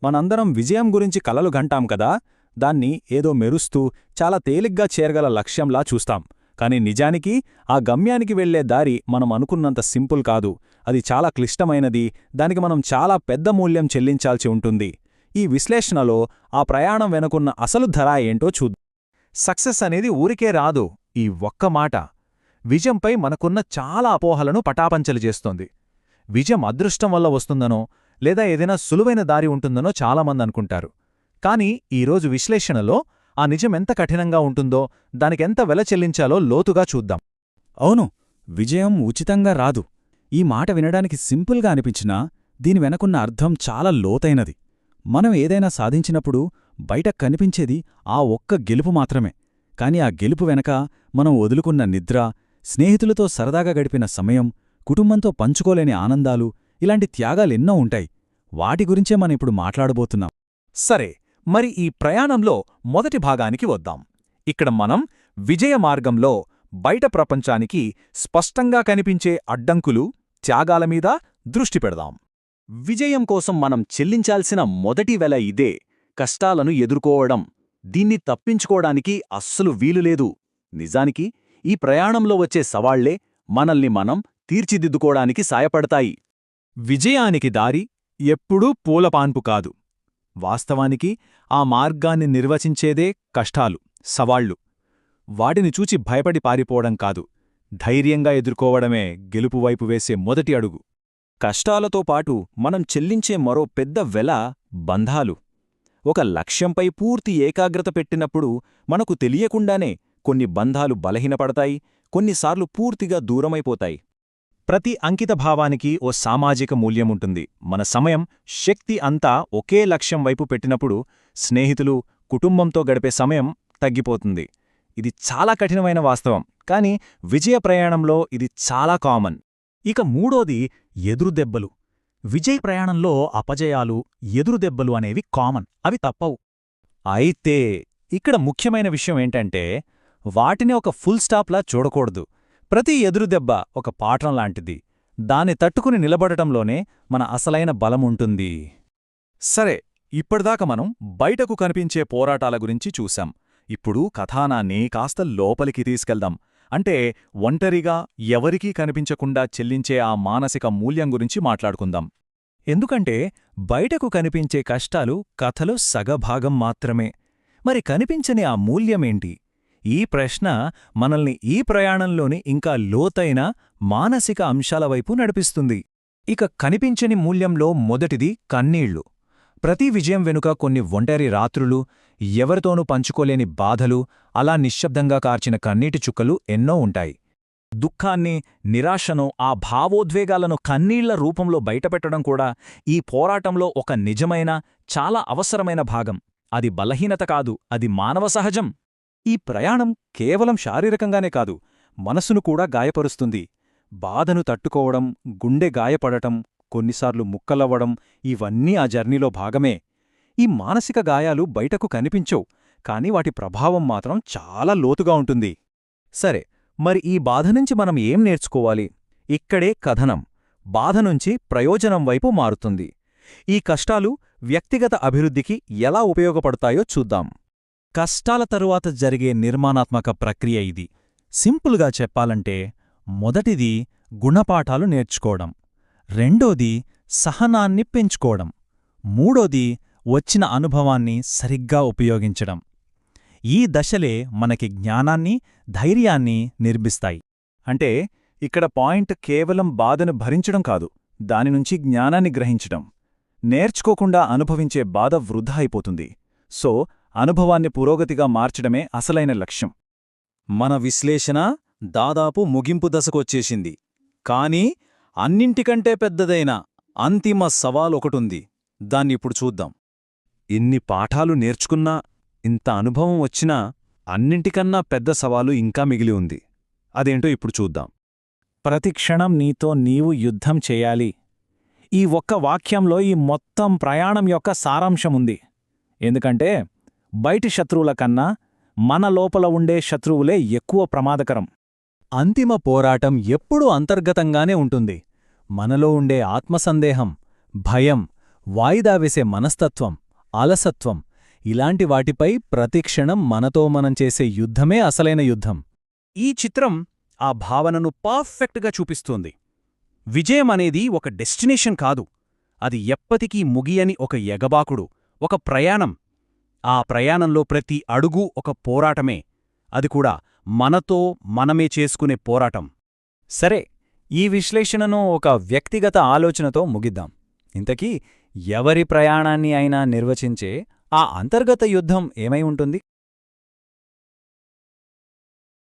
మనందరం విజయం గురించి కలలు గంటాం కదా, దాన్ని ఏదో మెరుస్తూ చాలా తేలిగ్గా చేరగల లక్ష్యంలా చూస్తాం. కాని నిజానికి ఆ గమ్యానికి వెళ్లే దారి మనం అనుకున్నంత సింపుల్ కాదు. అది చాలా క్లిష్టమైనది. దానికి మనం చాలా పెద్ద మూల్యం చెల్లించాల్సి ఉంటుంది. ఈ విశ్లేషణలో ఆ ప్రయాణం వెనుకున్న అసలు ధర ఏంటో చూద్దాం. సక్సెస్ అనేది ఊరికే రాదు. ఈ ఒక్క మాట విజయంపై మనకున్న చాలా అపోహలను పటాపంచలు చేస్తోంది. విజయం అదృష్టం వల్ల వస్తుందనో లేదా ఏదైనా సులువైన దారి ఉంటుందనో చాలామంది అనుకుంటారు. కాని ఈరోజు విశ్లేషణలో ఆ నిజం ఎంత కఠినంగా ఉంటుందో, దానికెంత వెల చెల్లించాలో లోతుగా చూద్దాం. అవును, విజయం ఉచితంగా రాదు. ఈ మాట వినడానికి సింపుల్గా అనిపించినా దీని వెనకున్న అర్థం చాలా లోతైనది. మనం ఏదైనా సాధించినప్పుడు బయట కనిపించేది ఆ ఒక్క గెలుపు మాత్రమే. కాని ఆ గెలుపు వెనక మనం వదులుకున్న నిద్ర, స్నేహితులతో సరదాగా గడిపిన సమయం, కుటుంబంతో పంచుకోలేని ఆనందాలు, ఇలాంటి త్యాగాలెన్నో ఉంటాయి. వాటి గురించే మనం ఇప్పుడు మాట్లాడబోతున్నాం. సరే, మరి ఈ ప్రయాణంలో మొదటి భాగానికి వద్దాం. ఇక్కడ మనం విజయ మార్గంలో బయట ప్రపంచానికి స్పష్టంగా కనిపించే అడ్డంకులు, త్యాగాలమీద దృష్టి పెడదాం. విజయం కోసం మనం చెల్లించాల్సిన మొదటి వెల ఇదే: కష్టాలను ఎదుర్కోవడం. దీన్ని తప్పించుకోవడానికి అస్సలు వీలులేదు. నిజానికి ఈ ప్రయాణంలో వచ్చే సవాళ్లే మనల్ని మనం తీర్చిదిద్దుకోవడానికి సాయపడతాయి. విజయానికి దారి ఎప్పుడూ పూలపాన్పు కాదు. వాస్తవానికి ఆ మార్గాన్ని నిర్వచించేదే కష్టాలు, సవాళ్లు. వాటిని చూచి భయపడి పారిపోవడం కాదు, ధైర్యంగా ఎదుర్కోవడమే గెలుపువైపు వేసే మొదటి అడుగు. కష్టాలతో పాటు మనం చెల్లించే మరో పెద్ద వెల బంధాలు. ఒక లక్ష్యంపై పూర్తి ఏకాగ్రత పెట్టినప్పుడు మనకు తెలియకుండానే కొన్ని బంధాలు బలహీనపడతాయి, కొన్నిసార్లు పూర్తిగా దూరమైపోతాయి. ప్రతి అంకితభావానికి ఓ సామాజిక మూల్యముంటుంది. మన సమయం, శక్తి అంతా ఒకే లక్ష్యం వైపు పెట్టినప్పుడు స్నేహితులు, కుటుంబంతో గడిపే సమయం తగ్గిపోతుంది. ఇది చాలా కఠినమైన వాస్తవం, కాని విజయ ప్రయాణంలో ఇది చాలా కామన్. ఇక మూడోది ఎదురుదెబ్బలు. విజయ ప్రయాణంలో అపజయాలు, ఎదురుదెబ్బలు అనేవి కామన్, అవి తప్పవు. అయితే ఇక్కడ ముఖ్యమైన విషయం ఏంటంటే, వాటిని ఒక ఫుల్ స్టాప్లా చూడకూడదు. ప్రతి ఎదురుదెబ్బ ఒక పాఠం లాంటిది. దాన్ని తట్టుకుని నిలబడటంలోనే మన అసలైన బలముంటుంది. సరే, ఇప్పటిదాకా మనం బయటకు కనిపించే పోరాటాల గురించి చూశాం. ఇప్పుడు కథానాన్ని కాస్త లోపలికి తీసుకెళ్దాం. అంటే ఒంటరిగా ఎవరికీ కనిపించకుండా చెల్లించే ఆ మానసిక మూల్యం గురించి మాట్లాడుకుందాం. ఎందుకంటే బయటకు కనిపించే కష్టాలు కథలో సగభాగం మాత్రమే. మరి కనిపించని ఆ మూల్యమేంటి? ఈ ప్రశ్న మనల్ని ఈ ప్రయాణంలోని ఇంకా లోతైన మానసిక అంశాల వైపు నడిపిస్తుంది. ఇక కనిపించని మూల్యంలో మొదటిది కన్నీళ్లు. ప్రతి విజయం వెనుక కొన్ని ఒంటరి రాత్రులు, ఎవరితోనూ పంచుకోలేని బాధలు, అలా నిశ్శబ్దంగా కార్చిన కన్నీటి చుక్కలు ఎన్నో ఉంటాయి. దుఃఖాన్ని, నిరాశను, ఆ భావోద్వేగాలను కన్నీళ్ల రూపంలో బయటపెట్టడం కూడా ఈ పోరాటంలో ఒక నిజమైన, చాలా అవసరమైన భాగం. అది బలహీనత కాదు, అది మానవ సహజం. ఈ ప్రయాణం కేవలం శారీరకంగానే కాదు, మనసును కూడా గాయపరుస్తుంది. బాధను తట్టుకోవడం, గుండె గాయపడటం, కొన్నిసార్లు ముక్కలవ్వడం, ఇవన్నీ ఆ జర్నీలో భాగమే. ఈ మానసిక గాయాలు బయటకు కనిపించవు, కాని వాటి ప్రభావం మాత్రం చాలా లోతుగా ఉంటుంది. సరే, మరి ఈ బాధనుంచి మనం ఏం నేర్చుకోవాలి? ఇక్కడే కథనం బాధనుంచి ప్రయోజనం వైపు మారుతుంది. ఈ కష్టాలు వ్యక్తిగత అభివృద్ధికి ఎలా ఉపయోగపడతాయో చూద్దాం. కష్టాల తరువాత జరిగే నిర్మాణాత్మక ప్రక్రియ ఇది. సింపుల్గా చెప్పాలంటే, మొదటిది గుణపాఠాలు నేర్చుకోవడం, రెండోది సహనాన్ని పెంచుకోవడం, మూడోది వచ్చిన అనుభవాన్ని సరిగ్గా ఉపయోగించడం. ఈ దశలే మనకి జ్ఞానాన్ని, ధైర్యాన్ని నిర్మిస్తాయి. అంటే ఇక్కడ పాయింట్ కేవలం బాధను భరించడం కాదు, దానినుంచి జ్ఞానాన్ని గ్రహించడం. నేర్చుకోకుండా అనుభవించే బాధ వృధా అయిపోతుంది. సో అనుభవాన్ని పురోగతిగా మార్చడమే అసలైన లక్ష్యం. మన విశ్లేషణ దాదాపు ముగింపు దశకొచ్చేసింది. కానీ అన్నింటికంటే పెద్దదైన అంతిమ సవాలొకటుంది. దాన్నిప్పుడు చూద్దాం. ఇన్ని పాఠాలు నేర్చుకున్నా, ఇంత అనుభవం వచ్చినా, అన్నింటికన్నా పెద్ద సవాలు ఇంకా మిగిలి ఉంది. అదేంటో ఇప్పుడు చూద్దాం. ప్రతిక్షణం నీతో నీవు యుద్ధం చేయాలి. ఈ ఒక్క వాక్యంలో ఈ మొత్తం ప్రయాణం యొక్క సారాంశముంది. ఎందుకంటే బయటి శత్రువుల కన్నా మన లోపల ఉండే శత్రువులే ఎక్కువ ప్రమాదకరం. అంతిమ పోరాటం ఎప్పుడూ అంతర్గతంగానే ఉంటుంది. మనలో ఉండే ఆత్మసందేహం, భయం, వాయిదా వేసే మనస్తత్వం, అలసత్వం ఇలాంటి వాటిపై ప్రతిక్షణం మనతో మనం చేసే యుద్ధమే అసలైన యుద్ధం. ఈ చిత్రం ఆ భావనను పర్ఫెక్ట్గా చూపిస్తోంది. విజయమనేది ఒక డెస్టినేషన్ కాదు, అది ఎప్పటికీ ముగియని ఒక ఎగబాకుడు, ఒక ప్రయాణం. ఆ ప్రయాణంలో ప్రతి అడుగు ఒక పోరాటమే, అది కూడా మనతో మనమే చేసుకునే పోరాటం. సరే, ఈ విశ్లేషణను ఒక వ్యక్తిగత ఆలోచనతో ముగిద్దాం. ఇంతకీ ఎవరి ప్రయాణాన్ని అయినా నిర్వచించే ఆ అంతర్గత యుద్ధం ఏమై ఉంటుంది?